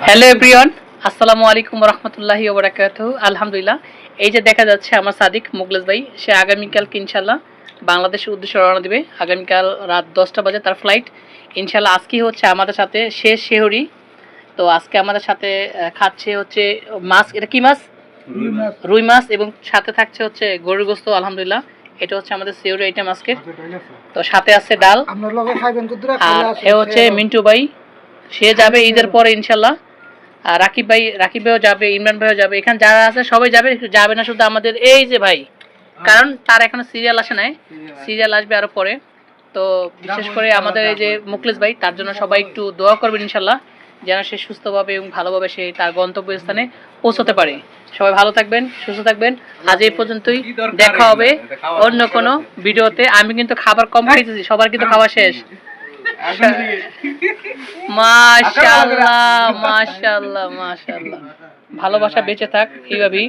Hello everyone, আসসালামু আলাইকুম রহমতুল্লাহি ওয়া বারাকাতুহু। আলহামদুলিল্লাহ, এই যে দেখা যাচ্ছে আমার সাদিক মুগলেস ভাই, সে আগামীকালকে ইনশাল্লাহ বাংলাদেশের উদ্দেশ্যে রওনা দিবে। আগামীকাল রাত 10টা বাজে তার ফ্লাইট। ইনশাল্লাহ আজকেই হচ্ছে আমাদের সাথে শেষ সেহরি। তো আজকে আমাদের সাথে খাচ্ছে হচ্ছে মাছ। এটা কি মাছ? রুই মাছ, এবং সাথে থাকছে হচ্ছে গরুর গোস্ত। আলহামদুলিল্লাহ, এটা হচ্ছে আমাদের সেহরি আইটেম আজকে। তো সাথে আছে ডাল। আর এ হচ্ছে মিন্টু ভাই, সে যাবে ঈদের পরে ইনশাল্লাহ। আর রাকিব ভাইও যাবে, ইমরান ভাইও যাবে, এখানে যারা আছে সবাই যাবে। যাবে না শুধু আমাদের এই যে ভাই, কারণ তার এখনো সিরিয়াল আসে নাই, সিরিয়াল আসবে আরো পরে। তো বিশেষ করে আমাদের এই যে মুখলেস ভাই, তার জন্য সবাই একটু দোয়া করবেন ইনশাল্লাহ, যেন সে সুস্থভাবে এবং ভালোভাবে সে তার গন্তব্যস্থানে পৌঁছতে পারে। সবাই ভালো থাকবেন, সুস্থ থাকবেন। আজ এই পর্যন্তই, দেখা হবে অন্য কোনো ভিডিওতে। আমি কিন্তু খাবার কম খাইতেছি, সবার কিন্তু খাওয়া শেষ। মাশাআল্লাহ মাশাআল্লাহ মাশাআল্লাহ, ভালোবাসা বেঁচে থাক এইভাবেই।